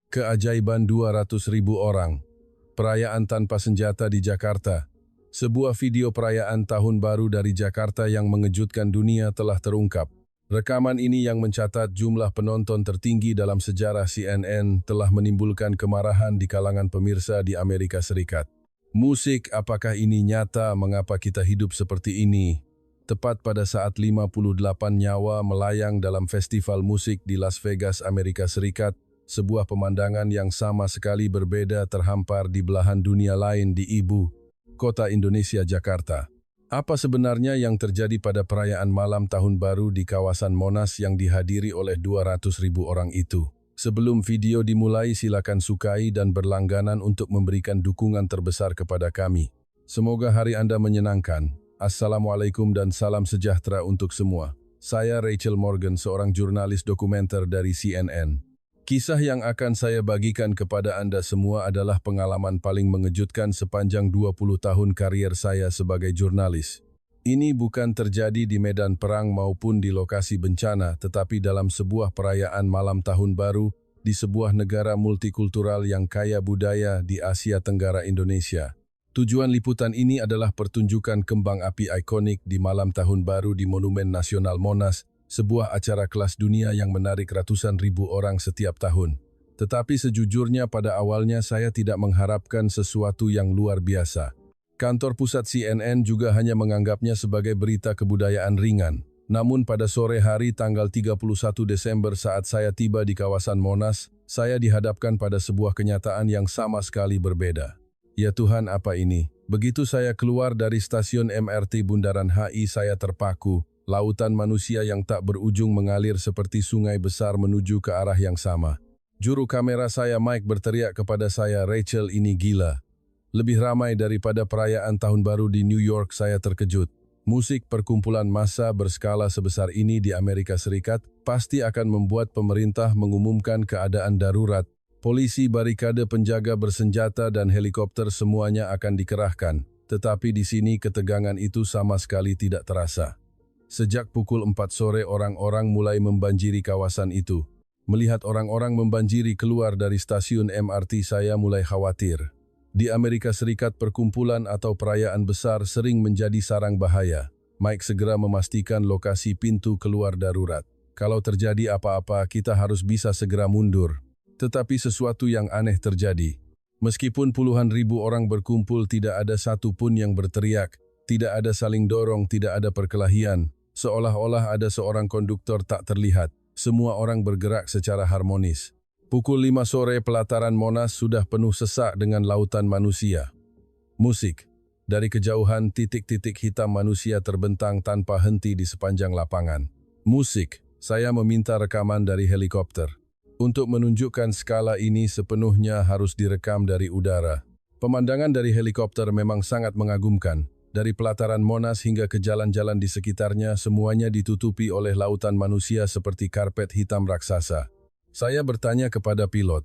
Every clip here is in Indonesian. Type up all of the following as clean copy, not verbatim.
Keajaiban 200.000 orang. Perayaan tanpa senjata di Jakarta. Sebuah video perayaan Tahun Baru dari Jakarta yang mengejutkan dunia telah terungkap. Rekaman ini yang mencatat jumlah penonton tertinggi dalam sejarah CNN telah menimbulkan kemarahan di kalangan pemirsa di Amerika Serikat. Musik, apakah ini nyata? Mengapa kita hidup seperti ini? Tepat pada saat 58 nyawa melayang dalam festival musik di Las Vegas, Amerika Serikat, sebuah pemandangan yang sama sekali berbeda terhampar di belahan dunia lain di ibu kota Indonesia, Jakarta. Apa sebenarnya yang terjadi pada perayaan malam Tahun Baru di kawasan Monas yang dihadiri oleh 200.000 orang itu? Sebelum video dimulai, silakan sukai dan berlangganan untuk memberikan dukungan terbesar kepada kami. Semoga hari Anda menyenangkan. Assalamualaikum dan salam sejahtera untuk semua. Saya Rachel Morgan, seorang jurnalis dokumenter dari CNN. Kisah yang akan saya bagikan kepada Anda semua adalah pengalaman paling mengejutkan sepanjang 20 tahun karier saya sebagai jurnalis. Ini bukan terjadi di medan perang maupun di lokasi bencana, tetapi dalam sebuah perayaan malam Tahun Baru di sebuah negara multikultural yang kaya budaya di Asia Tenggara, Indonesia. Tujuan liputan ini adalah pertunjukan kembang api ikonik di malam Tahun Baru di Monumen Nasional Monas, sebuah acara kelas dunia yang menarik ratusan ribu orang setiap tahun. Tetapi sejujurnya pada awalnya saya tidak mengharapkan sesuatu yang luar biasa. Kantor pusat CNN juga hanya menganggapnya sebagai berita kebudayaan ringan. Namun pada sore hari tanggal 31 Desember saat saya tiba di kawasan Monas, saya dihadapkan pada sebuah kenyataan yang sama sekali berbeda. Ya Tuhan, apa ini? Begitu saya keluar dari stasiun MRT Bundaran HI, saya terpaku. Lautan manusia yang tak berujung mengalir seperti sungai besar menuju ke arah yang sama. Juru kamera saya Mike berteriak kepada saya, "Rachel, ini gila. Lebih ramai daripada perayaan Tahun Baru di New York." Saya terkejut. Musik perkumpulan massa berskala sebesar ini di Amerika Serikat pasti akan membuat pemerintah mengumumkan keadaan darurat. Polisi, barikade, penjaga bersenjata, dan helikopter semuanya akan dikerahkan. Tetapi di sini ketegangan itu sama sekali tidak terasa. Sejak pukul 4 sore orang-orang mulai membanjiri kawasan itu. Melihat orang-orang membanjiri keluar dari stasiun MRT, saya mulai khawatir. Di Amerika Serikat, perkumpulan atau perayaan besar sering menjadi sarang bahaya. Mike segera memastikan lokasi pintu keluar darurat. Kalau terjadi apa-apa, kita harus bisa segera mundur. Tetapi sesuatu yang aneh terjadi. Meskipun puluhan ribu orang berkumpul, tidak ada satu pun yang berteriak. Tidak ada saling dorong, tidak ada perkelahian. Seolah-olah ada seorang konduktor tak terlihat. Semua orang bergerak secara harmonis. Pukul 5 sore pelataran Monas sudah penuh sesak dengan lautan manusia. Musik. Dari kejauhan, titik-titik hitam manusia terbentang tanpa henti di sepanjang lapangan. Musik. Saya meminta rekaman dari helikopter. Untuk menunjukkan skala ini sepenuhnya harus direkam dari udara. Pemandangan dari helikopter memang sangat mengagumkan. Dari pelataran Monas hingga ke jalan-jalan di sekitarnya, semuanya ditutupi oleh lautan manusia seperti karpet hitam raksasa. Saya bertanya kepada pilot,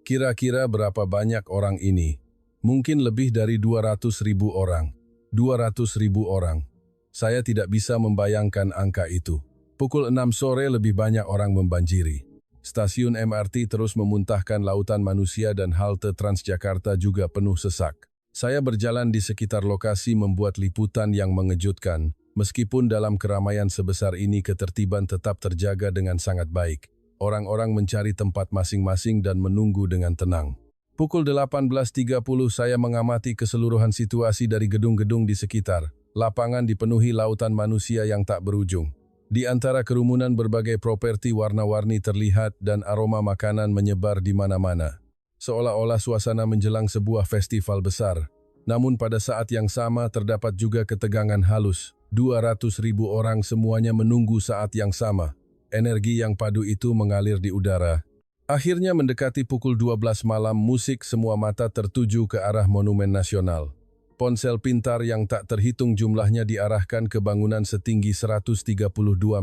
kira-kira berapa banyak orang ini? Mungkin lebih dari 200.000 orang. 200.000 orang. Saya tidak bisa membayangkan angka itu. Pukul 6 sore lebih banyak orang membanjiri. Stasiun MRT terus memuntahkan lautan manusia dan halte Transjakarta juga penuh sesak. Saya berjalan di sekitar lokasi membuat liputan yang mengejutkan. Meskipun dalam keramaian sebesar ini ketertiban tetap terjaga dengan sangat baik. Orang-orang mencari tempat masing-masing dan menunggu dengan tenang. Pukul 18.30 saya mengamati keseluruhan situasi dari gedung-gedung di sekitar. Lapangan dipenuhi lautan manusia yang tak berujung. Di antara kerumunan berbagai properti warna-warni terlihat dan aroma makanan menyebar di mana-mana. Seolah-olah suasana menjelang sebuah festival besar. Namun pada saat yang sama terdapat juga ketegangan halus. 200.000 orang semuanya menunggu saat yang sama. Energi yang padu itu mengalir di udara. Akhirnya mendekati pukul 12 malam, musik, semua mata tertuju ke arah Monumen Nasional. Ponsel pintar yang tak terhitung jumlahnya diarahkan ke bangunan setinggi 132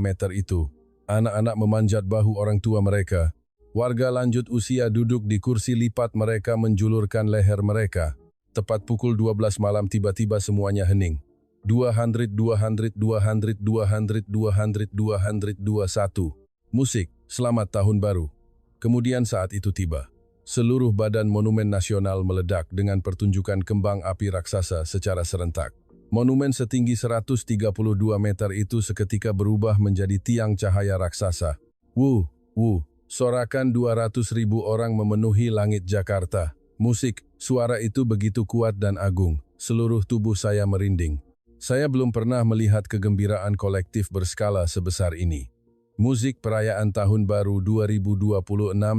meter itu. Anak-anak memanjat bahu orang tua mereka. Warga lanjut usia duduk di kursi lipat mereka menjulurkan leher mereka. Tepat pukul 12 malam tiba-tiba semuanya hening. 200, 200, 200, 200, 200, 200, 21. Musik, selamat tahun baru. Kemudian saat itu tiba. Seluruh badan Monumen Nasional meledak dengan pertunjukan kembang api raksasa secara serentak. Monumen setinggi 132 meter itu seketika berubah menjadi tiang cahaya raksasa. Wuh, wuh, sorakan 200.000 orang memenuhi langit Jakarta. Musik, suara itu begitu kuat dan agung. Seluruh tubuh saya merinding. Saya belum pernah melihat kegembiraan kolektif berskala sebesar ini. Musik perayaan Tahun Baru 2026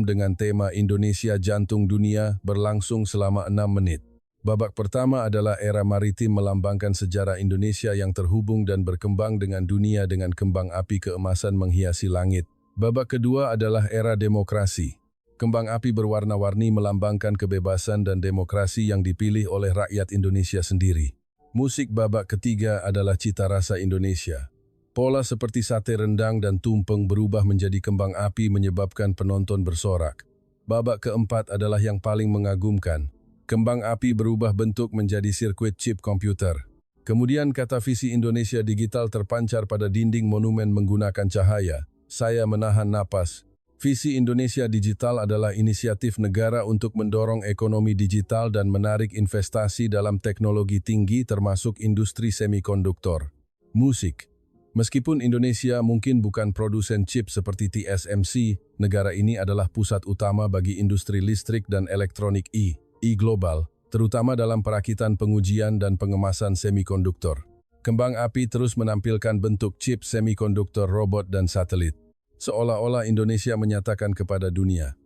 dengan tema Indonesia Jantung Dunia berlangsung selama 6 menit. Babak pertama adalah era maritim melambangkan sejarah Indonesia yang terhubung dan berkembang dengan dunia dengan kembang api keemasan menghiasi langit. Babak kedua adalah era demokrasi. Kembang api berwarna-warni melambangkan kebebasan dan demokrasi yang dipilih oleh rakyat Indonesia sendiri. Musik babak ketiga adalah cita rasa Indonesia. Pola seperti sate rendang dan tumpeng berubah menjadi kembang api menyebabkan penonton bersorak. Babak keempat adalah yang paling mengagumkan. Kembang api berubah bentuk menjadi sirkuit chip komputer. Kemudian kata visi Indonesia Digital terpancar pada dinding monumen menggunakan cahaya. Saya menahan napas. Visi Indonesia Digital adalah inisiatif negara untuk mendorong ekonomi digital dan menarik investasi dalam teknologi tinggi termasuk industri semikonduktor. Musik. Meskipun Indonesia mungkin bukan produsen chip seperti TSMC, negara ini adalah pusat utama bagi industri listrik dan elektronik global, terutama dalam perakitan pengujian dan pengemasan semikonduktor. Kembang api terus menampilkan bentuk chip semikonduktor robot dan satelit. Seolah-olah Indonesia menyatakan kepada dunia,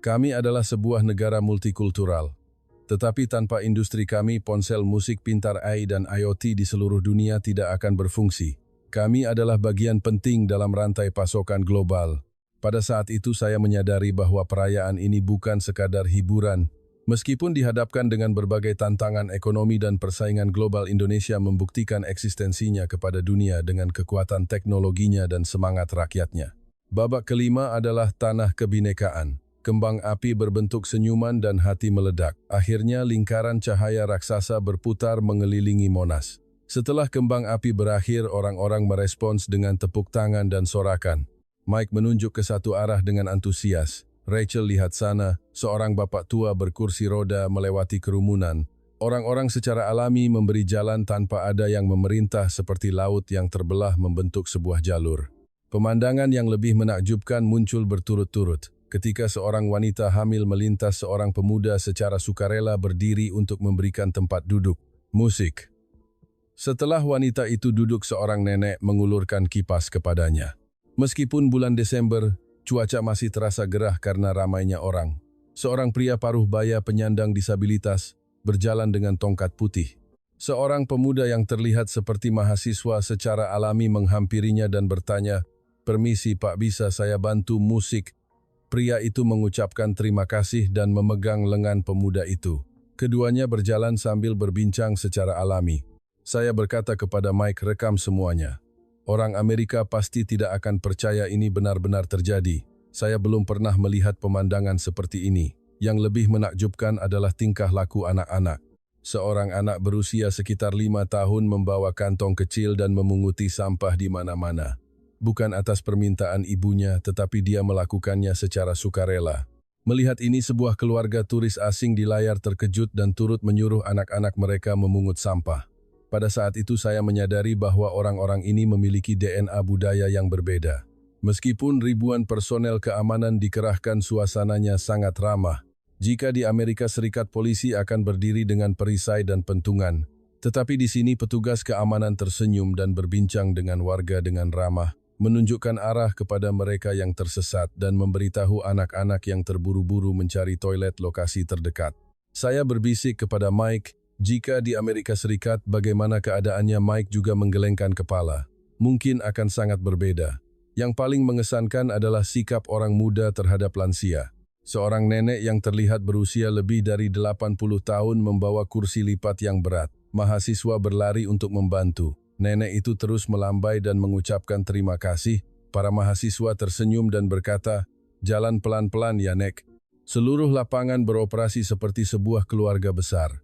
kami adalah sebuah negara multikultural. Tetapi tanpa industri kami, ponsel musik pintar AI dan IoT di seluruh dunia tidak akan berfungsi. Kami adalah bagian penting dalam rantai pasokan global. Pada saat itu saya menyadari bahwa perayaan ini bukan sekadar hiburan. Meskipun dihadapkan dengan berbagai tantangan ekonomi dan persaingan global, Indonesia membuktikan eksistensinya kepada dunia dengan kekuatan teknologinya dan semangat rakyatnya. Babak kelima adalah tanah kebinekaan. Kembang api berbentuk senyuman dan hati meledak. Akhirnya lingkaran cahaya raksasa berputar mengelilingi Monas. Setelah kembang api berakhir, orang-orang merespons dengan tepuk tangan dan sorakan. Mike menunjuk ke satu arah dengan antusias. Rachel lihat sana, seorang bapak tua berkursi roda melewati kerumunan. Orang-orang secara alami memberi jalan tanpa ada yang memerintah seperti laut yang terbelah membentuk sebuah jalur. Pemandangan yang lebih menakjubkan muncul berturut-turut. Ketika seorang wanita hamil melintas seorang pemuda secara sukarela berdiri untuk memberikan tempat duduk. Musik. Setelah wanita itu duduk, seorang nenek mengulurkan kipas kepadanya. Meskipun bulan Desember, cuaca masih terasa gerah karena ramainya orang. Seorang pria paruh baya penyandang disabilitas berjalan dengan tongkat putih. Seorang pemuda yang terlihat seperti mahasiswa secara alami menghampirinya dan bertanya, "Permisi Pak, bisa saya bantu musik?" Pria itu mengucapkan terima kasih dan memegang lengan pemuda itu. Keduanya berjalan sambil berbincang secara alami. Saya berkata kepada Mike, rekam semuanya. Orang Amerika pasti tidak akan percaya ini benar-benar terjadi. Saya belum pernah melihat pemandangan seperti ini. Yang lebih menakjubkan adalah tingkah laku anak-anak. Seorang anak berusia sekitar 5 tahun membawa kantong kecil dan memunguti sampah di mana-mana. Bukan atas permintaan ibunya, tetapi dia melakukannya secara sukarela. Melihat ini, sebuah keluarga turis asing di layar terkejut dan turut menyuruh anak-anak mereka memungut sampah. Pada saat itu saya menyadari bahwa orang-orang ini memiliki DNA budaya yang berbeda. Meskipun ribuan personel keamanan dikerahkan, suasananya sangat ramah. Jika di Amerika Serikat polisi akan berdiri dengan perisai dan pentungan, tetapi di sini petugas keamanan tersenyum dan berbincang dengan warga dengan ramah, menunjukkan arah kepada mereka yang tersesat dan memberitahu anak-anak yang terburu-buru mencari toilet lokasi terdekat. Saya berbisik kepada Mike, jika di Amerika Serikat, bagaimana keadaannya? Mike juga menggelengkan kepala. Mungkin akan sangat berbeda. Yang paling mengesankan adalah sikap orang muda terhadap lansia. Seorang nenek yang terlihat berusia lebih dari 80 tahun membawa kursi lipat yang berat. Mahasiswa berlari untuk membantu. Nenek itu terus melambai dan mengucapkan terima kasih. Para mahasiswa tersenyum dan berkata, "Jalan pelan-pelan ya, Nek." Seluruh lapangan beroperasi seperti sebuah keluarga besar.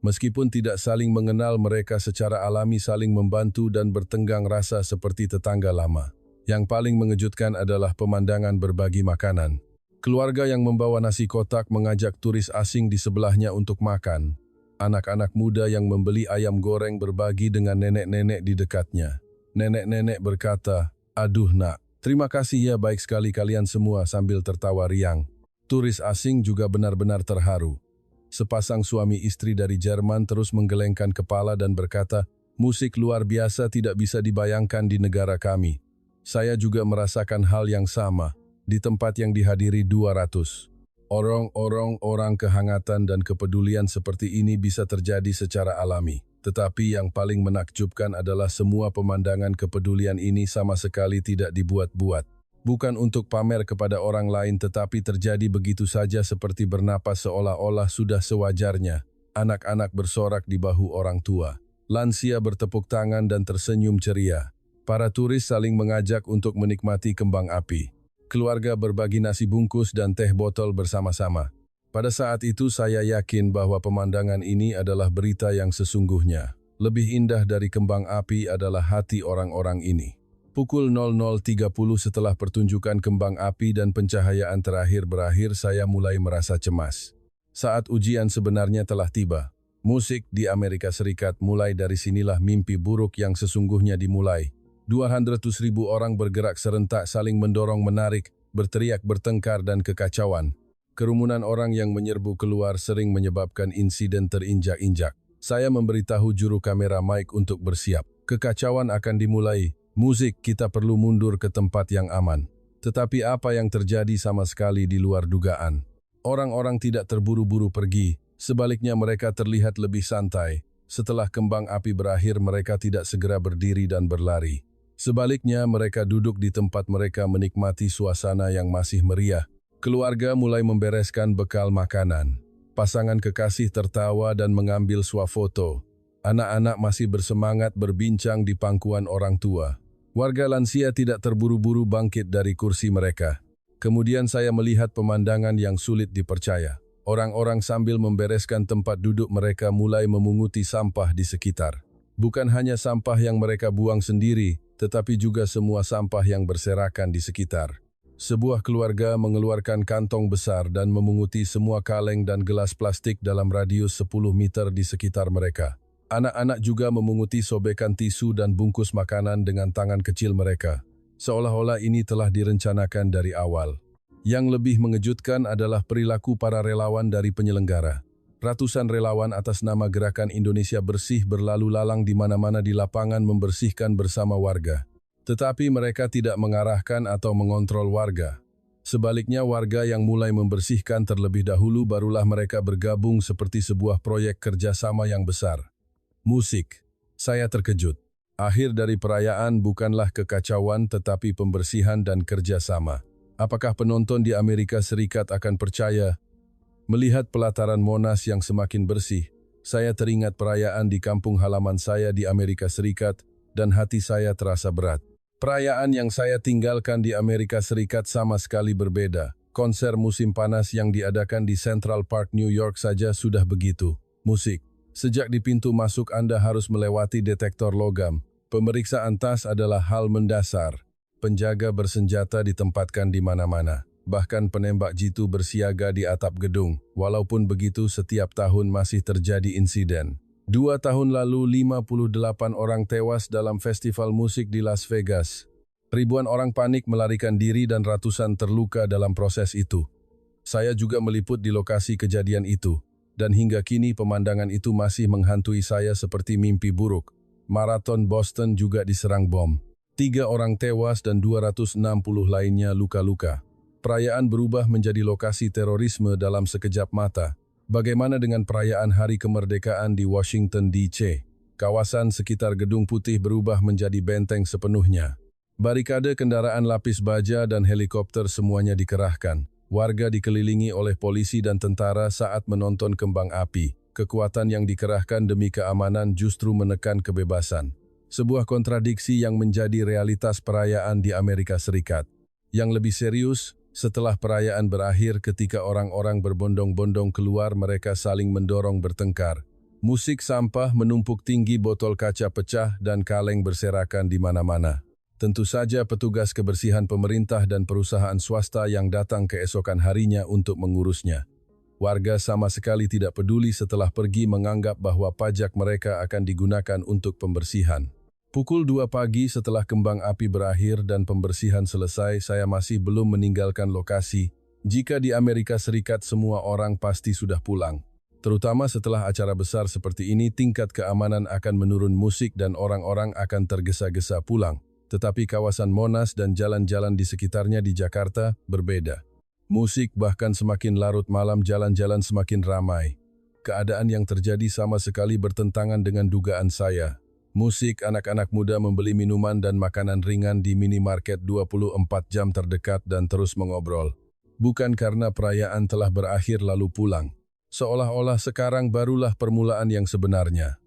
Meskipun tidak saling mengenal, mereka secara alami saling membantu dan bertenggang rasa seperti tetangga lama. Yang paling mengejutkan adalah pemandangan berbagi makanan. Keluarga yang membawa nasi kotak mengajak turis asing di sebelahnya untuk makan. Anak-anak muda yang membeli ayam goreng berbagi dengan nenek-nenek di dekatnya. Nenek-nenek berkata, "Aduh nak, terima kasih ya, baik sekali kalian semua," sambil tertawa riang. Turis asing juga benar-benar terharu. Sepasang suami istri dari Jerman terus menggelengkan kepala dan berkata, "Musik luar biasa tidak bisa dibayangkan di negara kami." Saya juga merasakan hal yang sama, di tempat yang dihadiri 200. Orang kehangatan dan kepedulian seperti ini bisa terjadi secara alami. Tetapi yang paling menakjubkan adalah semua pemandangan kepedulian ini sama sekali tidak dibuat-buat. Bukan untuk pamer kepada orang lain tetapi terjadi begitu saja seperti bernapas seolah-olah sudah sewajarnya. Anak-anak bersorak di bahu orang tua. Lansia bertepuk tangan dan tersenyum ceria. Para turis saling mengajak untuk menikmati kembang api. Keluarga berbagi nasi bungkus dan teh botol bersama-sama. Pada saat itu saya yakin bahwa pemandangan ini adalah berita yang sesungguhnya. Lebih indah dari kembang api adalah hati orang-orang ini. Pukul 00.30 setelah pertunjukan kembang api dan pencahayaan terakhir berakhir, saya mulai merasa cemas. Saat ujian sebenarnya telah tiba. Musik di Amerika Serikat, mulai dari sinilah mimpi buruk yang sesungguhnya dimulai. 200.000 orang bergerak serentak, saling mendorong-menarik, berteriak, bertengkar, dan kekacauan. Kerumunan orang yang menyerbu keluar sering menyebabkan insiden terinjak-injak. Saya memberitahu juru kamera Mike untuk bersiap. Kekacauan akan dimulai. Musik, kita perlu mundur ke tempat yang aman. Tetapi apa yang terjadi sama sekali di luar dugaan. Orang-orang tidak terburu-buru pergi. Sebaliknya mereka terlihat lebih santai. Setelah kembang api berakhir, mereka tidak segera berdiri dan berlari. Sebaliknya, mereka duduk di tempat mereka menikmati suasana yang masih meriah. Keluarga mulai membereskan bekal makanan. Pasangan kekasih tertawa dan mengambil swafoto. Anak-anak masih bersemangat berbincang di pangkuan orang tua. Warga lansia tidak terburu-buru bangkit dari kursi mereka. Kemudian saya melihat pemandangan yang sulit dipercaya. Orang-orang sambil membereskan tempat duduk mereka mulai memunguti sampah di sekitar. Bukan hanya sampah yang mereka buang sendiri, tetapi juga semua sampah yang berserakan di sekitar. Sebuah keluarga mengeluarkan kantong besar dan memunguti semua kaleng dan gelas plastik dalam radius 10 meter di sekitar mereka. Anak-anak juga memunguti sobekan tisu dan bungkus makanan dengan tangan kecil mereka. Seolah-olah ini telah direncanakan dari awal. Yang lebih mengejutkan adalah perilaku para relawan dari penyelenggara. Ratusan relawan atas nama Gerakan Indonesia Bersih berlalu lalang di mana-mana di lapangan membersihkan bersama warga. Tetapi mereka tidak mengarahkan atau mengontrol warga. Sebaliknya, warga yang mulai membersihkan terlebih dahulu barulah mereka bergabung seperti sebuah proyek kerjasama yang besar. Musik. Saya terkejut. Akhir dari perayaan bukanlah kekacauan tetapi pembersihan dan kerjasama. Apakah penonton di Amerika Serikat akan percaya? Melihat pelataran Monas yang semakin bersih, saya teringat perayaan di kampung halaman saya di Amerika Serikat dan hati saya terasa berat. Perayaan yang saya tinggalkan di Amerika Serikat sama sekali berbeda. Konser musim panas yang diadakan di Central Park, New York saja sudah begitu. Musik. Sejak di pintu masuk Anda harus melewati detektor logam. Pemeriksaan tas adalah hal mendasar. Penjaga bersenjata ditempatkan di mana-mana. Bahkan penembak jitu bersiaga di atap gedung. Walaupun begitu, setiap tahun masih terjadi insiden. 2 tahun lalu 58 orang tewas dalam festival musik di Las Vegas. Ribuan orang panik melarikan diri dan ratusan terluka dalam proses itu. Saya juga meliput di lokasi kejadian itu. Dan hingga kini pemandangan itu masih menghantui saya seperti mimpi buruk. Marathon Boston juga diserang bom. 3 orang tewas dan 260 lainnya luka-luka. Perayaan berubah menjadi lokasi terorisme dalam sekejap mata. Bagaimana dengan perayaan Hari Kemerdekaan di Washington, D.C.? Kawasan sekitar Gedung Putih berubah menjadi benteng sepenuhnya. Barikade kendaraan lapis baja dan helikopter semuanya dikerahkan. Warga dikelilingi oleh polisi dan tentara saat menonton kembang api. Kekuatan yang dikerahkan demi keamanan justru menekan kebebasan. Sebuah kontradiksi yang menjadi realitas perayaan di Amerika Serikat. Yang lebih serius, setelah perayaan berakhir, ketika orang-orang berbondong-bondong keluar, mereka saling mendorong bertengkar. Musik sampah menumpuk tinggi, botol kaca pecah, dan kaleng berserakan di mana-mana. Tentu saja petugas kebersihan pemerintah dan perusahaan swasta yang datang keesokan harinya untuk mengurusnya. Warga sama sekali tidak peduli setelah pergi menganggap bahwa pajak mereka akan digunakan untuk pembersihan. Pukul 2 pagi setelah kembang api berakhir dan pembersihan selesai, saya masih belum meninggalkan lokasi. Jika di Amerika Serikat semua orang pasti sudah pulang. Terutama setelah acara besar seperti ini, tingkat keamanan akan menurun musik dan orang-orang akan tergesa-gesa pulang. Tetapi kawasan Monas dan jalan-jalan di sekitarnya di Jakarta berbeda. Musik bahkan semakin larut malam, jalan-jalan semakin ramai. Keadaan yang terjadi sama sekali bertentangan dengan dugaan saya. Musik, anak-anak muda membeli minuman dan makanan ringan di minimarket 24 jam terdekat dan terus mengobrol. Bukan karena perayaan telah berakhir lalu pulang. Seolah-olah sekarang barulah permulaan yang sebenarnya.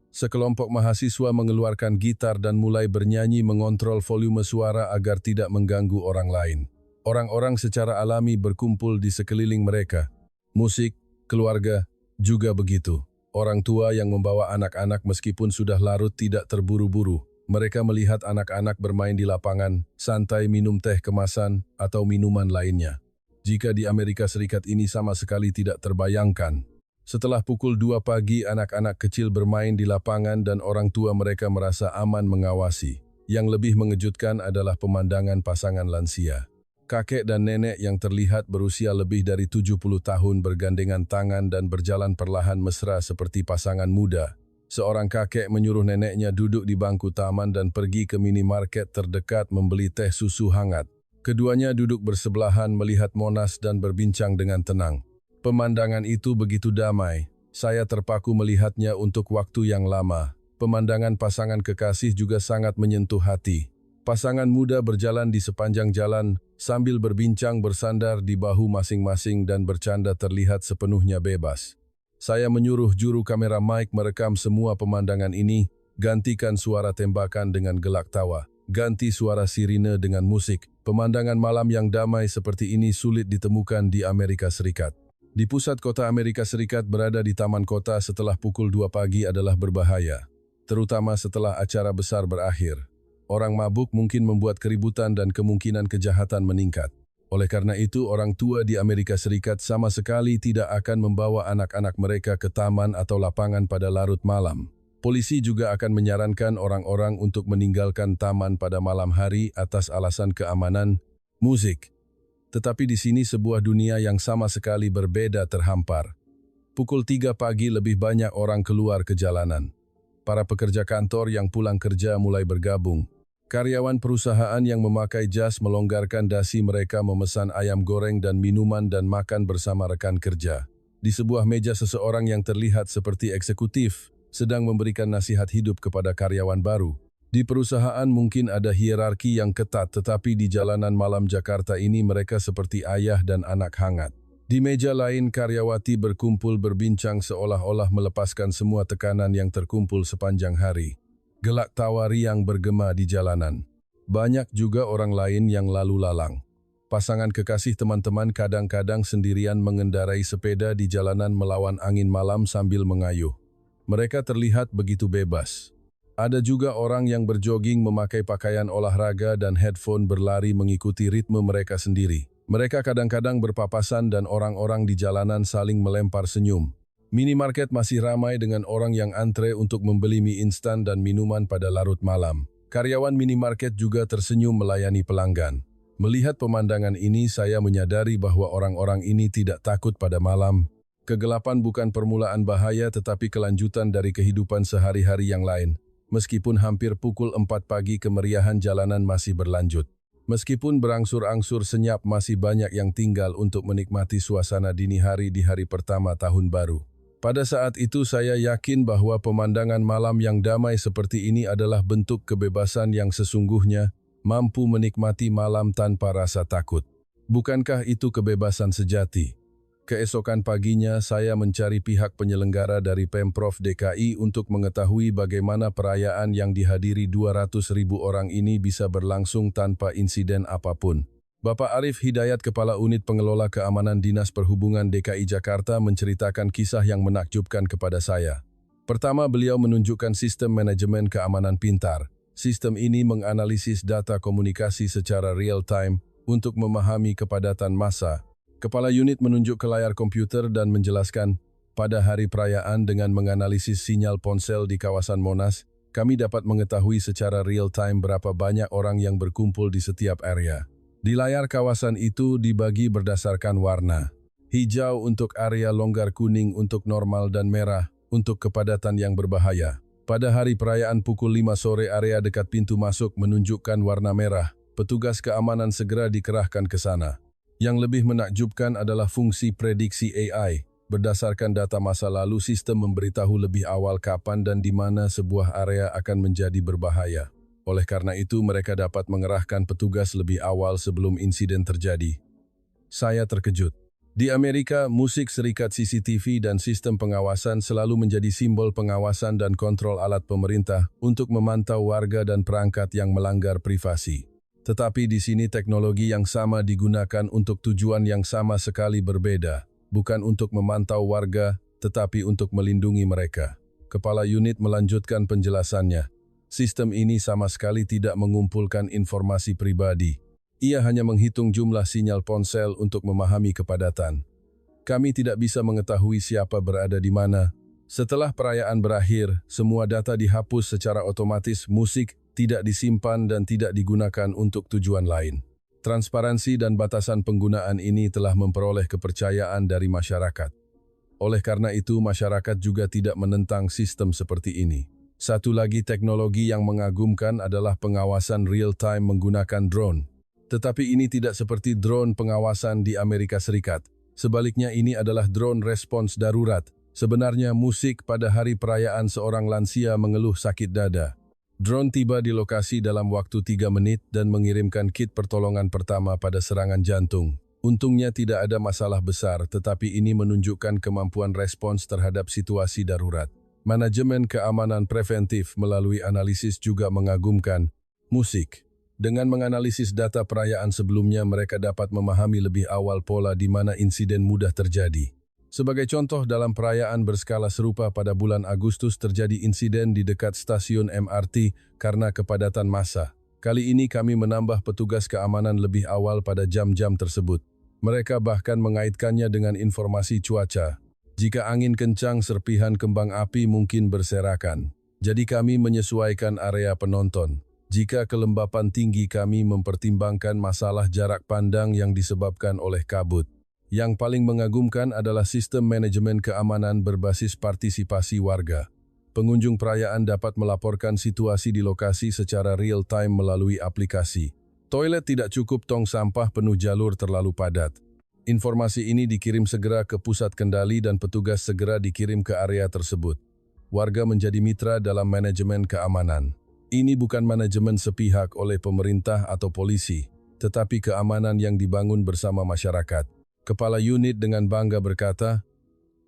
Sekelompok mahasiswa mengeluarkan gitar dan mulai bernyanyi mengontrol volume suara agar tidak mengganggu orang lain. Orang-orang secara alami berkumpul di sekeliling mereka. Musik, keluarga, juga begitu. Orang tua yang membawa anak-anak meskipun sudah larut tidak terburu-buru. Mereka melihat anak-anak bermain di lapangan, santai minum teh kemasan atau minuman lainnya. Jika di Amerika Serikat ini sama sekali tidak terbayangkan. Setelah pukul 2 pagi, anak-anak kecil bermain di lapangan dan orang tua mereka merasa aman mengawasi. Yang lebih mengejutkan adalah pemandangan pasangan lansia. Kakek dan nenek yang terlihat berusia lebih dari 70 tahun bergandengan tangan dan berjalan perlahan mesra seperti pasangan muda. Seorang kakek menyuruh neneknya duduk di bangku taman dan pergi ke minimarket terdekat membeli teh susu hangat. Keduanya duduk bersebelahan melihat Monas dan berbincang dengan tenang. Pemandangan itu begitu damai. Saya terpaku melihatnya untuk waktu yang lama. Pemandangan pasangan kekasih juga sangat menyentuh hati. Pasangan muda berjalan di sepanjang jalan sambil berbincang bersandar di bahu masing-masing dan bercanda terlihat sepenuhnya bebas. Saya menyuruh juru kamera Mike merekam semua pemandangan ini, gantikan suara tembakan dengan gelak tawa, ganti suara sirine dengan musik. Pemandangan malam yang damai seperti ini sulit ditemukan di Amerika Serikat. Di pusat kota Amerika Serikat, berada di taman kota setelah pukul 2 pagi adalah berbahaya, terutama setelah acara besar berakhir. Orang mabuk mungkin membuat keributan dan kemungkinan kejahatan meningkat. Oleh karena itu, orang tua di Amerika Serikat sama sekali tidak akan membawa anak-anak mereka ke taman atau lapangan pada larut malam. Polisi juga akan menyarankan orang-orang untuk meninggalkan taman pada malam hari atas alasan keamanan, musik. Tetapi di sini sebuah dunia yang sama sekali berbeda terhampar. Pukul 3 pagi lebih banyak orang keluar ke jalanan. Para pekerja kantor yang pulang kerja mulai bergabung. Karyawan perusahaan yang memakai jas melonggarkan dasi mereka memesan ayam goreng dan minuman dan makan bersama rekan kerja. Di sebuah meja seseorang yang terlihat seperti eksekutif sedang memberikan nasihat hidup kepada karyawan baru. Di perusahaan mungkin ada hierarki yang ketat, tetapi di jalanan malam Jakarta ini mereka seperti ayah dan anak hangat. Di meja lain, karyawati berkumpul berbincang seolah-olah melepaskan semua tekanan yang terkumpul sepanjang hari. Gelak tawa riang bergema di jalanan. Banyak juga orang lain yang lalu lalang. Pasangan kekasih teman-teman kadang-kadang sendirian mengendarai sepeda di jalanan melawan angin malam sambil mengayuh. Mereka terlihat begitu bebas. Ada juga orang yang berjoging memakai pakaian olahraga dan headphone berlari mengikuti ritme mereka sendiri. Mereka kadang-kadang berpapasan dan orang-orang di jalanan saling melempar senyum. Minimarket masih ramai dengan orang yang antre untuk membeli mie instan dan minuman pada larut malam. Karyawan minimarket juga tersenyum melayani pelanggan. Melihat pemandangan ini, saya menyadari bahwa orang-orang ini tidak takut pada malam. Kegelapan bukan permulaan bahaya tetapi kelanjutan dari kehidupan sehari-hari yang lain. Meskipun hampir pukul 4 pagi, kemeriahan jalanan masih berlanjut. Meskipun berangsur-angsur senyap, masih banyak yang tinggal untuk menikmati suasana dini hari di hari pertama tahun baru. Pada saat itu saya yakin bahwa pemandangan malam yang damai seperti ini adalah bentuk kebebasan yang sesungguhnya, mampu menikmati malam tanpa rasa takut. Bukankah itu kebebasan sejati? Keesokan paginya, saya mencari pihak penyelenggara dari Pemprov DKI untuk mengetahui bagaimana perayaan yang dihadiri 200.000 orang ini bisa berlangsung tanpa insiden apapun. Bapak Arif Hidayat, Kepala Unit Pengelola Keamanan Dinas Perhubungan DKI Jakarta, menceritakan kisah yang menakjubkan kepada saya. Pertama, beliau menunjukkan sistem manajemen keamanan pintar. Sistem ini menganalisis data komunikasi secara real-time untuk memahami kepadatan massa. Kepala unit menunjuk ke layar komputer dan menjelaskan, pada hari perayaan dengan menganalisis sinyal ponsel di kawasan Monas, kami dapat mengetahui secara real-time berapa banyak orang yang berkumpul di setiap area. Di layar kawasan itu dibagi berdasarkan warna. Hijau untuk area longgar, kuning untuk normal, dan merah untuk kepadatan yang berbahaya. Pada hari perayaan pukul 5 sore area dekat pintu masuk menunjukkan warna merah. Petugas keamanan segera dikerahkan ke sana. Yang lebih menakjubkan adalah fungsi prediksi AI. Berdasarkan data masa lalu, sistem memberitahu lebih awal kapan dan di mana sebuah area akan menjadi berbahaya. Oleh karena itu, mereka dapat mengerahkan petugas lebih awal sebelum insiden terjadi. Saya terkejut. Di Amerika, musik, serikat CCTV dan sistem pengawasan selalu menjadi simbol pengawasan dan kontrol alat pemerintah untuk memantau warga dan perangkat yang melanggar privasi. Tetapi di sini teknologi yang sama digunakan untuk tujuan yang sama sekali berbeda. Bukan untuk memantau warga, tetapi untuk melindungi mereka. Kepala unit melanjutkan penjelasannya. Sistem ini sama sekali tidak mengumpulkan informasi pribadi. Ia hanya menghitung jumlah sinyal ponsel untuk memahami kepadatan. Kami tidak bisa mengetahui siapa berada di mana. Setelah perayaan berakhir, semua data dihapus secara otomatis, musik tidak disimpan dan tidak digunakan untuk tujuan lain. Transparansi dan batasan penggunaan ini telah memperoleh kepercayaan dari masyarakat. Oleh karena itu, masyarakat juga tidak menentang sistem seperti ini. Satu lagi teknologi yang mengagumkan adalah pengawasan real-time menggunakan drone. Tetapi ini tidak seperti drone pengawasan di Amerika Serikat. Sebaliknya, ini adalah drone respons darurat. Sebenarnya, musik pada hari perayaan seorang lansia mengeluh sakit dada. Drone tiba di lokasi dalam waktu 3 menit dan mengirimkan kit pertolongan pertama pada serangan jantung. Untungnya tidak ada masalah besar, tetapi ini menunjukkan kemampuan respons terhadap situasi darurat. Manajemen keamanan preventif melalui analisis juga mengagumkan. Musik. Dengan menganalisis data perayaan sebelumnya, mereka dapat memahami lebih awal pola di mana insiden mudah terjadi. Sebagai contoh, dalam perayaan berskala serupa pada bulan Agustus terjadi insiden di dekat stasiun MRT karena kepadatan massa. Kali ini kami menambah petugas keamanan lebih awal pada jam-jam tersebut. Mereka bahkan mengaitkannya dengan informasi cuaca. Jika angin kencang, serpihan kembang api mungkin berserakan. Jadi kami menyesuaikan area penonton. Jika kelembapan tinggi, kami mempertimbangkan masalah jarak pandang yang disebabkan oleh kabut. Yang paling mengagumkan adalah sistem manajemen keamanan berbasis partisipasi warga. Pengunjung perayaan dapat melaporkan situasi di lokasi secara real-time melalui aplikasi. Toilet tidak cukup, tong sampah penuh, jalur terlalu padat. Informasi ini dikirim segera ke pusat kendali dan petugas segera dikirim ke area tersebut. Warga menjadi mitra dalam manajemen keamanan. Ini bukan manajemen sepihak oleh pemerintah atau polisi, tetapi keamanan yang dibangun bersama masyarakat. Kepala unit dengan bangga berkata,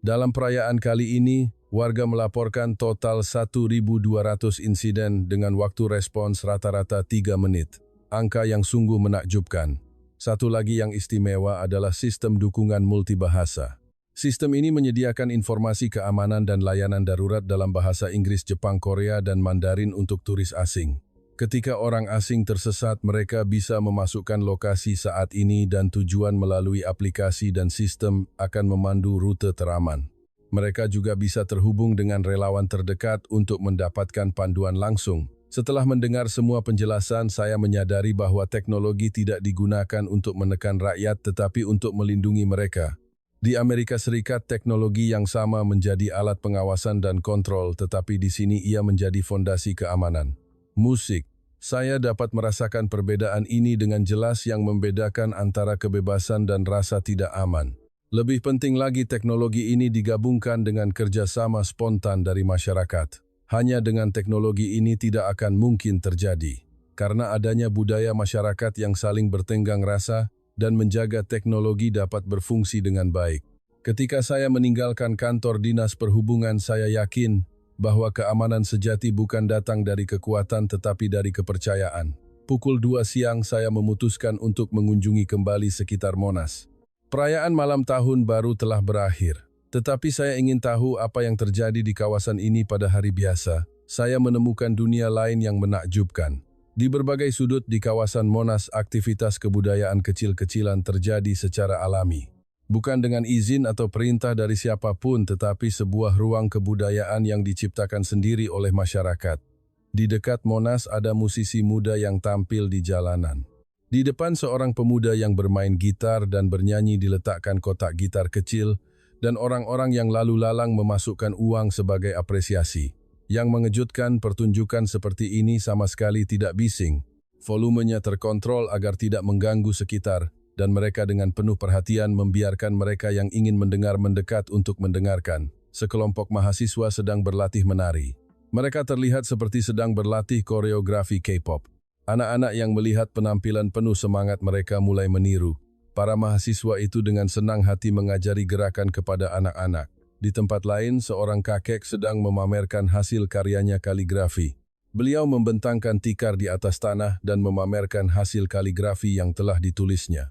dalam perayaan kali ini, warga melaporkan total 1.200 insiden dengan waktu respons rata-rata 3 menit. Angka yang sungguh menakjubkan. Satu lagi yang istimewa adalah sistem dukungan multibahasa. Sistem ini menyediakan informasi keamanan dan layanan darurat dalam bahasa Inggris, Jepang, Korea, dan Mandarin untuk turis asing. Ketika orang asing tersesat, mereka bisa memasukkan lokasi saat ini dan tujuan melalui aplikasi dan sistem akan memandu rute teraman. Mereka juga bisa terhubung dengan relawan terdekat untuk mendapatkan panduan langsung. Setelah mendengar semua penjelasan, saya menyadari bahwa teknologi tidak digunakan untuk menekan rakyat tetapi untuk melindungi mereka. Di Amerika Serikat, teknologi yang sama menjadi alat pengawasan dan kontrol, tetapi di sini ia menjadi fondasi keamanan. Musik. Saya dapat merasakan perbedaan ini dengan jelas yang membedakan antara kebebasan dan rasa tidak aman. Lebih penting lagi, teknologi ini digabungkan dengan kerjasama spontan dari masyarakat. Hanya dengan teknologi ini tidak akan mungkin terjadi. Karena adanya budaya masyarakat yang saling bertenggang rasa dan menjaga teknologi dapat berfungsi dengan baik. Ketika saya meninggalkan kantor dinas perhubungan, saya yakin bahwa keamanan sejati bukan datang dari kekuatan tetapi dari kepercayaan. Pukul 2 siang saya memutuskan untuk mengunjungi kembali sekitar Monas. Perayaan malam tahun baru telah berakhir, tetapi saya ingin tahu apa yang terjadi di kawasan ini pada hari biasa, saya menemukan dunia lain yang menakjubkan. Di berbagai sudut di kawasan Monas, aktivitas kebudayaan kecil-kecilan terjadi secara alami. Bukan dengan izin atau perintah dari siapapun, tetapi sebuah ruang kebudayaan yang diciptakan sendiri oleh masyarakat. Di dekat Monas ada musisi muda yang tampil di jalanan. Di depan seorang pemuda yang bermain gitar dan bernyanyi diletakkan kotak gitar kecil, dan orang-orang yang lalu lalang memasukkan uang sebagai apresiasi. Yang mengejutkan, pertunjukan seperti ini sama sekali tidak bising. Volumenya terkontrol agar tidak mengganggu sekitar, dan mereka dengan penuh perhatian membiarkan mereka yang ingin mendengar mendekat untuk mendengarkan. Sekelompok mahasiswa sedang berlatih menari. Mereka terlihat seperti sedang berlatih koreografi K-pop. Anak-anak yang melihat penampilan penuh semangat mereka mulai meniru. Para mahasiswa itu dengan senang hati mengajari gerakan kepada anak-anak. Di tempat lain, seorang kakek sedang memamerkan hasil karyanya kaligrafi. Beliau membentangkan tikar di atas tanah dan memamerkan hasil kaligrafi yang telah ditulisnya.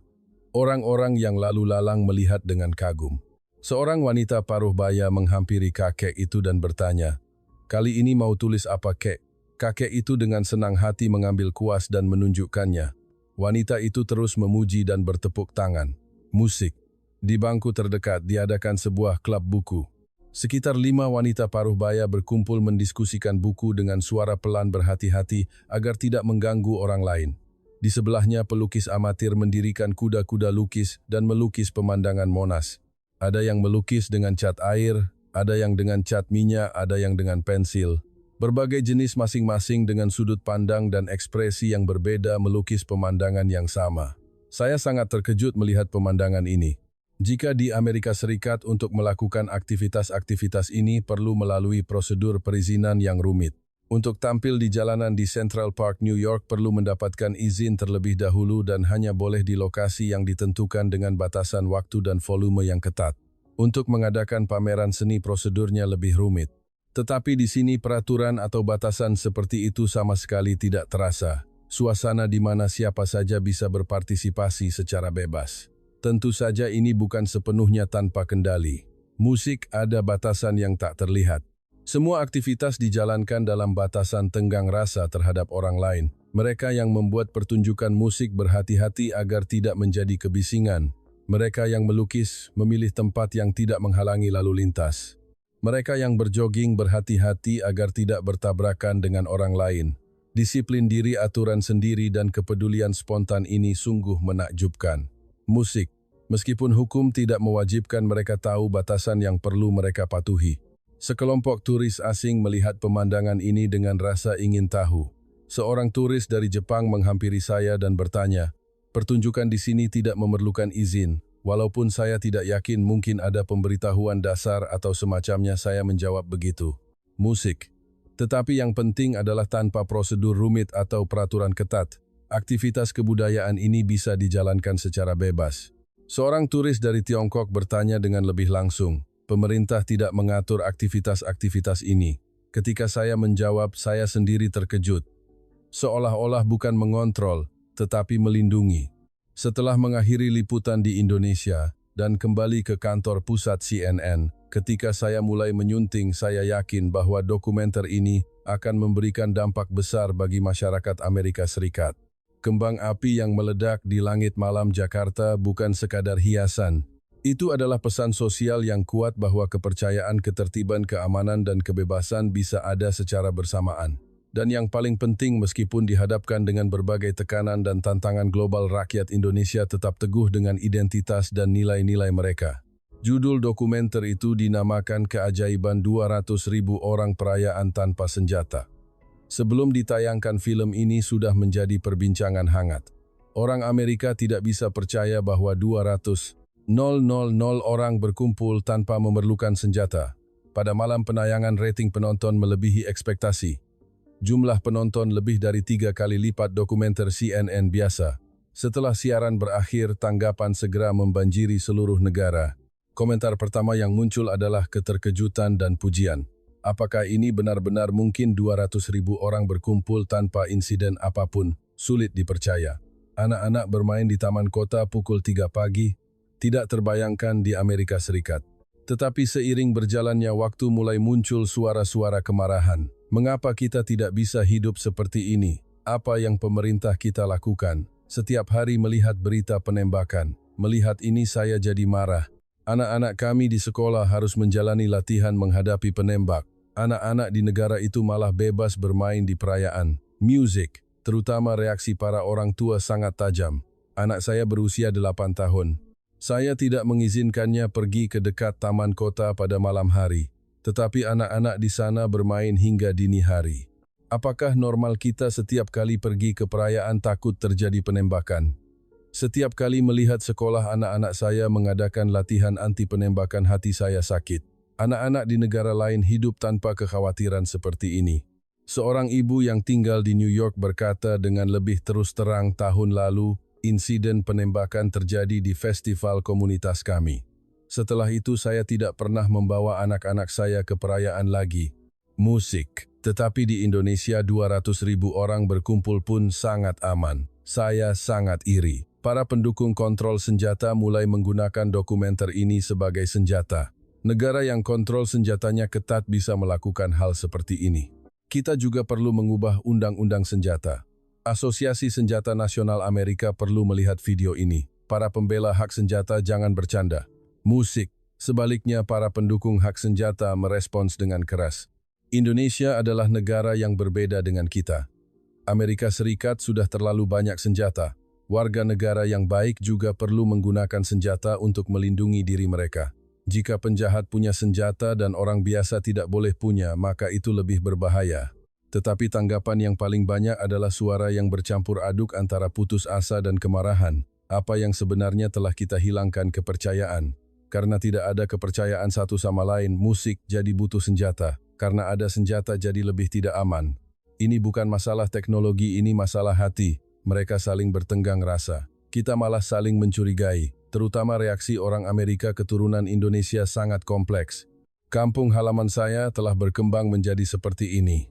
Orang-orang yang lalu lalang melihat dengan kagum. Seorang wanita paruh baya menghampiri kakek itu dan bertanya, "Kali ini mau tulis apa, kek?" Kakek itu dengan senang hati mengambil kuas dan menunjukkannya. Wanita itu terus memuji dan bertepuk tangan. Musik. Di bangku terdekat diadakan sebuah klub buku. Sekitar 5 wanita paruh baya berkumpul mendiskusikan buku dengan suara pelan berhati-hati agar tidak mengganggu orang lain. Di sebelahnya pelukis amatir mendirikan kuda-kuda lukis dan melukis pemandangan Monas. Ada yang melukis dengan cat air, ada yang dengan cat minyak, ada yang dengan pensil. Berbagai jenis masing-masing dengan sudut pandang dan ekspresi yang berbeda melukis pemandangan yang sama. Saya sangat terkejut melihat pemandangan ini. Jika di Amerika Serikat untuk melakukan aktivitas-aktivitas ini perlu melalui prosedur perizinan yang rumit. Untuk tampil di jalanan di Central Park, New York perlu mendapatkan izin terlebih dahulu dan hanya boleh di lokasi yang ditentukan dengan batasan waktu dan volume yang ketat. Untuk mengadakan pameran seni prosedurnya lebih rumit. Tetapi di sini peraturan atau batasan seperti itu sama sekali tidak terasa. Suasana di mana siapa saja bisa berpartisipasi secara bebas. Tentu saja ini bukan sepenuhnya tanpa kendali. Musik ada batasan yang tak terlihat. Semua aktivitas dijalankan dalam batasan tenggang rasa terhadap orang lain. Mereka yang membuat pertunjukan musik berhati-hati agar tidak menjadi kebisingan. Mereka yang melukis memilih tempat yang tidak menghalangi lalu lintas. Mereka yang berjoging berhati-hati agar tidak bertabrakan dengan orang lain. Disiplin diri, aturan sendiri, dan kepedulian spontan ini sungguh menakjubkan. Musik. Meskipun hukum tidak mewajibkan, mereka tahu batasan yang perlu mereka patuhi. Sekelompok turis asing melihat pemandangan ini dengan rasa ingin tahu. Seorang turis dari Jepang menghampiri saya dan bertanya, "Pertunjukan di sini tidak memerlukan izin. Walaupun saya tidak yakin mungkin ada pemberitahuan dasar atau semacamnya," saya menjawab begitu. Musik. Tetapi yang penting adalah tanpa prosedur rumit atau peraturan ketat. Aktivitas kebudayaan ini bisa dijalankan secara bebas. Seorang turis dari Tiongkok bertanya dengan lebih langsung, "Pemerintah tidak mengatur aktivitas-aktivitas ini." Ketika saya menjawab, saya sendiri terkejut. Seolah-olah bukan mengontrol, tetapi melindungi. Setelah mengakhiri liputan di Indonesia dan kembali ke kantor pusat CNN, ketika saya mulai menyunting, saya yakin bahwa dokumenter ini akan memberikan dampak besar bagi masyarakat Amerika Serikat. Kembang api yang meledak di langit malam Jakarta bukan sekadar hiasan. Itu adalah pesan sosial yang kuat bahwa kepercayaan, ketertiban, keamanan, dan kebebasan bisa ada secara bersamaan. Dan yang paling penting, meskipun dihadapkan dengan berbagai tekanan dan tantangan global, rakyat Indonesia tetap teguh dengan identitas dan nilai-nilai mereka. Judul dokumenter itu dinamakan Keajaiban 200.000 Orang Perayaan Tanpa Senjata. Sebelum ditayangkan, film ini sudah menjadi perbincangan hangat. Orang Amerika tidak bisa percaya bahwa 200.000 orang berkumpul tanpa memerlukan senjata. Pada malam penayangan, rating penonton melebihi ekspektasi. Jumlah penonton lebih dari 3 kali lipat dokumenter CNN biasa. Setelah siaran berakhir, tanggapan segera membanjiri seluruh negara. Komentar pertama yang muncul adalah keterkejutan dan pujian. Apakah ini benar-benar mungkin 200.000 orang berkumpul tanpa insiden apapun? Sulit dipercaya. Anak-anak bermain di taman kota pukul 3 pagi, tidak terbayangkan di Amerika Serikat. Tetapi seiring berjalannya waktu mulai muncul suara-suara kemarahan. Mengapa kita tidak bisa hidup seperti ini? Apa yang pemerintah kita lakukan? Setiap hari melihat berita penembakan. Melihat ini saya jadi marah. Anak-anak kami di sekolah harus menjalani latihan menghadapi penembak. Anak-anak di negara itu malah bebas bermain di perayaan. Musik, terutama reaksi para orang tua sangat tajam. Anak saya berusia 8 tahun. Saya tidak mengizinkannya pergi ke dekat taman kota pada malam hari. Tetapi anak-anak di sana bermain hingga dini hari. Apakah normal kita setiap kali pergi ke perayaan takut terjadi penembakan? Setiap kali melihat sekolah anak-anak saya mengadakan latihan anti penembakan, hati saya sakit. Anak-anak di negara lain hidup tanpa kekhawatiran seperti ini. Seorang ibu yang tinggal di New York berkata dengan lebih terus terang, tahun lalu insiden penembakan terjadi di festival komunitas kami. Setelah itu saya tidak pernah membawa anak-anak saya ke perayaan lagi. Musik. Tetapi di Indonesia 200.000 orang berkumpul pun sangat aman. Saya sangat iri. Para pendukung kontrol senjata mulai menggunakan dokumenter ini sebagai senjata. Negara yang kontrol senjatanya ketat bisa melakukan hal seperti ini. Kita juga perlu mengubah undang-undang senjata. Asosiasi Senjata Nasional Amerika perlu melihat video ini. Para pembela hak senjata jangan bercanda. Musik. Sebaliknya, para pendukung hak senjata merespons dengan keras. Indonesia adalah negara yang berbeda dengan kita. Amerika Serikat sudah terlalu banyak senjata. Warga negara yang baik juga perlu menggunakan senjata untuk melindungi diri mereka. Jika penjahat punya senjata dan orang biasa tidak boleh punya, maka itu lebih berbahaya. Tetapi tanggapan yang paling banyak adalah suara yang bercampur aduk antara putus asa dan kemarahan. Apa yang sebenarnya telah kita hilangkan kepercayaan. Karena tidak ada kepercayaan satu sama lain, musik jadi butuh senjata. Karena ada senjata jadi lebih tidak aman. Ini bukan masalah teknologi, ini masalah hati. Mereka saling bertenggang rasa. Kita malah saling mencurigai. Terutama reaksi orang Amerika keturunan Indonesia sangat kompleks. Kampung halaman saya telah berkembang menjadi seperti ini.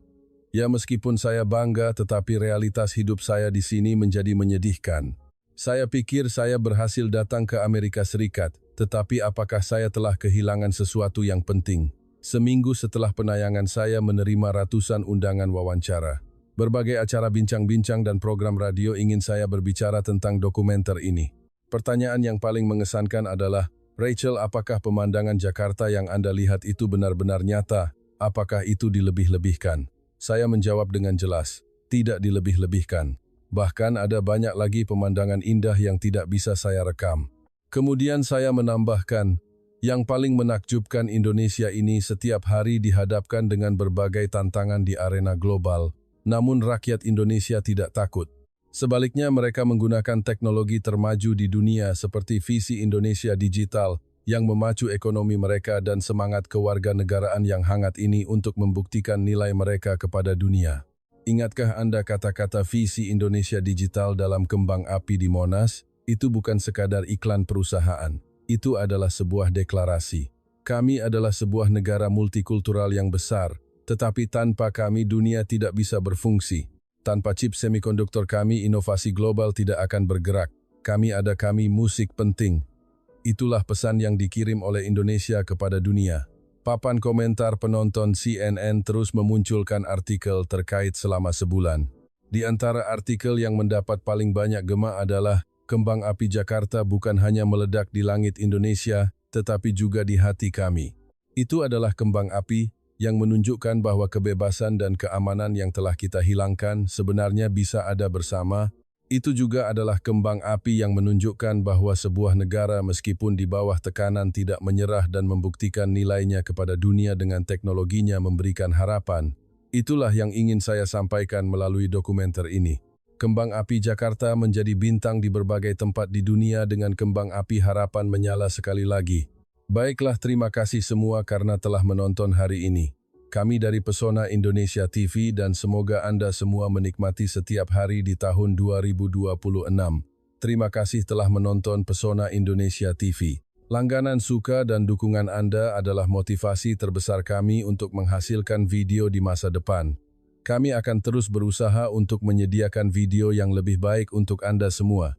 Ya, meskipun saya bangga, tetapi realitas hidup saya di sini menjadi menyedihkan. Saya pikir saya berhasil datang ke Amerika Serikat, tetapi apakah saya telah kehilangan sesuatu yang penting? Seminggu setelah penayangan saya menerima ratusan undangan wawancara. Berbagai acara bincang-bincang dan program radio ingin saya berbicara tentang dokumenter ini. Pertanyaan yang paling mengesankan adalah, Rachel, apakah pemandangan Jakarta yang Anda lihat itu benar-benar nyata? Apakah itu dilebih-lebihkan? Saya menjawab dengan jelas, tidak dilebih-lebihkan. Bahkan ada banyak lagi pemandangan indah yang tidak bisa saya rekam. Kemudian saya menambahkan, yang paling menakjubkan, Indonesia ini setiap hari dihadapkan dengan berbagai tantangan di arena global. Namun rakyat Indonesia tidak takut. Sebaliknya, mereka menggunakan teknologi termaju di dunia seperti visi Indonesia Digital yang memacu ekonomi mereka dan semangat kewarganegaraan yang hangat ini untuk membuktikan nilai mereka kepada dunia. Ingatkah Anda kata-kata visi Indonesia Digital dalam kembang api di Monas? Itu bukan sekadar iklan perusahaan. Itu adalah sebuah deklarasi. Kami adalah sebuah negara multikultural yang besar. Tetapi tanpa kami dunia tidak bisa berfungsi. Tanpa chip semikonduktor kami inovasi global tidak akan bergerak. Kami musik penting. Itulah pesan yang dikirim oleh Indonesia kepada dunia. Papan komentar penonton CNN terus memunculkan artikel terkait selama sebulan. Di antara artikel yang mendapat paling banyak gema adalah kembang api Jakarta bukan hanya meledak di langit Indonesia, tetapi juga di hati kami. Itu adalah kembang api yang menunjukkan bahwa kebebasan dan keamanan yang telah kita hilangkan sebenarnya bisa ada bersama. Itu juga adalah kembang api yang menunjukkan bahwa sebuah negara meskipun di bawah tekanan tidak menyerah dan membuktikan nilainya kepada dunia dengan teknologinya memberikan harapan. Itulah yang ingin saya sampaikan melalui dokumenter ini. Kembang api Jakarta menjadi bintang di berbagai tempat di dunia dengan kembang api harapan menyala sekali lagi. Baiklah, terima kasih semua karena telah menonton hari ini. Kami dari Pesona Indonesia TV dan semoga Anda semua menikmati setiap hari di tahun 2026. Terima kasih telah menonton Pesona Indonesia TV. Langganan suka dan dukungan Anda adalah motivasi terbesar kami untuk menghasilkan video di masa depan. Kami akan terus berusaha untuk menyediakan video yang lebih baik untuk Anda semua.